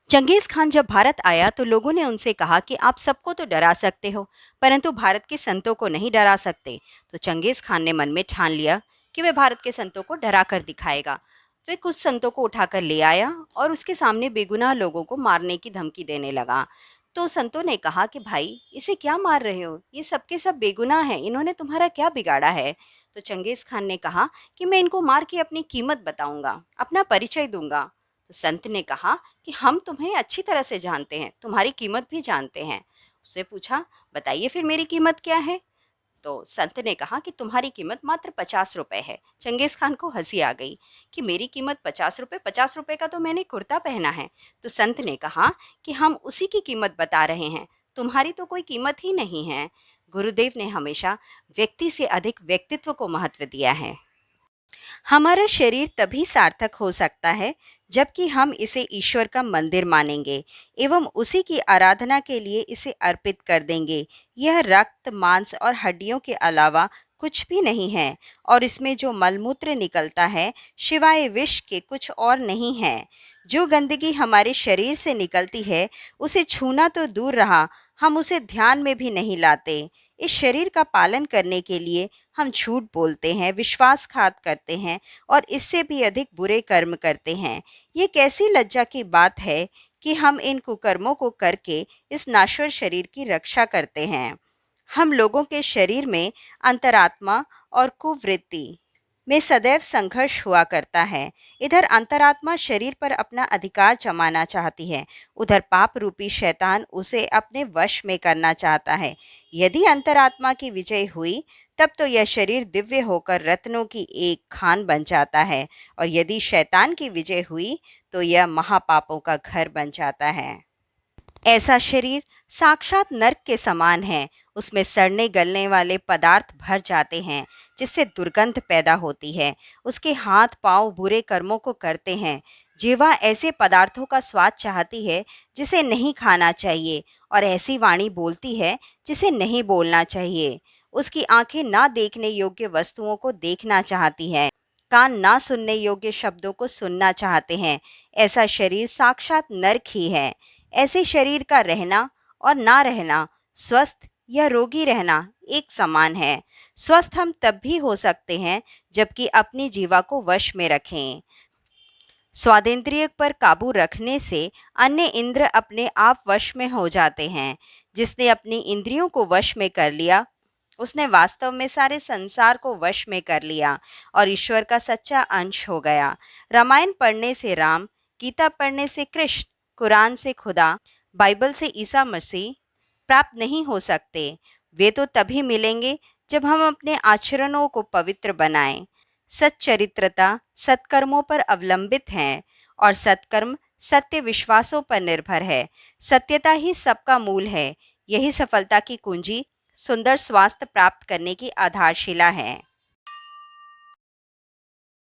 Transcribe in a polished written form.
Genghis Khan जब भारत आया तो लोगों ने उनसे कहा कि आप सबको तो डरा सकते हो, परंतु भारत के संतों को नहीं डरा सकते। तो चंगेज खान ने मन में ठान लिया कि वह भारत के संतों को डरा कर दिखाएगा। वह कुछ संतों को उठाकर ले आया और उसके सामने बेगुनाह लोगों को मारने की धमकी देने लगा। तो संतों ने कहा कि भाई, इसे क्या मार रहे हो? ये सबके सब बेगुनाह हैं, इन्होंने तुम्हारा क्या बिगाड़ा है? तो चंगेज खान ने कहा कि मैं इनको मार के अपनी कीमत बताऊंगा, अपना परिचय दूंगा। तो संत ने कहा कि हम तुम्हें अच्छी तरह से जानते हैं, तुम्हारी कीमत भी जानते हैं। उससे पूछा, बताइए फिर मेरी कीमत क्या है? तो संत ने कहा कि तुम्हारी कीमत मात्र 50 रुपए है। चंगेज खान को हंसी आ गई कि मेरी कीमत 50 रुपए, 50 रुपए का तो मैंने कुर्ता पहना है। तो संत ने कहा कि हम उसी की कीमत बता रहे हैं, तुम्हारी तो कोई कीमत ही नहीं है। गुरुदेव ने हमेशा व्यक्ति से अधिक व्यक्तित्व को महत्व दिया है। हमारा शरीर तभी सार्थक हो सकता है जबकि हम इसे ईश्वर का मंदिर मानेंगे एवं उसी की आराधना के लिए इसे अर्पित कर देंगे। यह रक्त, मांस और हड्डियों के अलावा कुछ भी नहीं है और इसमें जो मलमूत्र निकलता है सिवाय विष के कुछ और नहीं है। जो गंदगी हमारे शरीर से निकलती है उसे छूना तो दूर रहा, हम उसे ध्यान में भी नहीं लाते। इस शरीर का पालन करने के लिए हम झूठ बोलते हैं, विश्वासघात करते हैं और इससे भी अधिक बुरे कर्म करते हैं। ये कैसी लज्जा की बात है कि हम इन कुकर्मों को करके इस नाश्वर शरीर की रक्षा करते हैं। हम लोगों के शरीर में अंतरात्मा और कुवृत्ति में सदैव संघर्ष हुआ करता है। इधर अंतरात्मा शरीर पर अपना अधिकार जमाना चाहती है, उधर पाप रूपी शैतान उसे अपने वश में करना चाहता है। यदि अंतरात्मा की विजय हुई तब तो यह शरीर दिव्य होकर रत्नों की एक खान बन जाता है और यदि शैतान की विजय हुई तो यह महापापों का घर बन जाता है। ऐसा शरीर साक्षात नर्क के समान है। उसमें सड़ने गलने वाले पदार्थ भर जाते हैं जिससे दुर्गंध पैदा होती है। उसके हाथ पांव बुरे कर्मों को करते हैं। जीवा ऐसे पदार्थों का स्वाद चाहती है जिसे नहीं खाना चाहिए और ऐसी वाणी बोलती है जिसे नहीं बोलना चाहिए। उसकी आंखें ना देखने योग्य वस्तुओं को देखना चाहती हैं, कान ना सुनने योग्य शब्दों को सुनना चाहते हैं। ऐसा शरीर साक्षात नर्क ही है। ऐसे शरीर का रहना और ना रहना, स्वस्थ या रोगी रहना एक समान है। स्वस्थ हम तब भी हो सकते हैं जबकि अपनी जीवा को वश में रखें। स्वादेंद्रिय पर काबू रखने से अन्य इंद्र अपने आप वश में हो जाते हैं। जिसने अपनी इंद्रियों को वश में कर लिया उसने वास्तव में सारे संसार को वश में कर लिया और ईश्वर का सच्चा अंश हो गया। रामायण पढ़ने से राम, गीता पढ़ने से कृष्ण, कुरान से खुदा, बाइबल से ईसा मसीह प्राप्त नहीं हो सकते। वे तो तभी मिलेंगे जब हम अपने आचरणों को पवित्र बनाएं। सच्चरित्रता सत्कर्मों पर अवलंबित है और सत्कर्म सत्य विश्वासों पर निर्भर है। सत्यता ही सबका मूल है। यही सफलता की कुंजी, सुंदर स्वास्थ्य प्राप्त करने की आधारशिला है।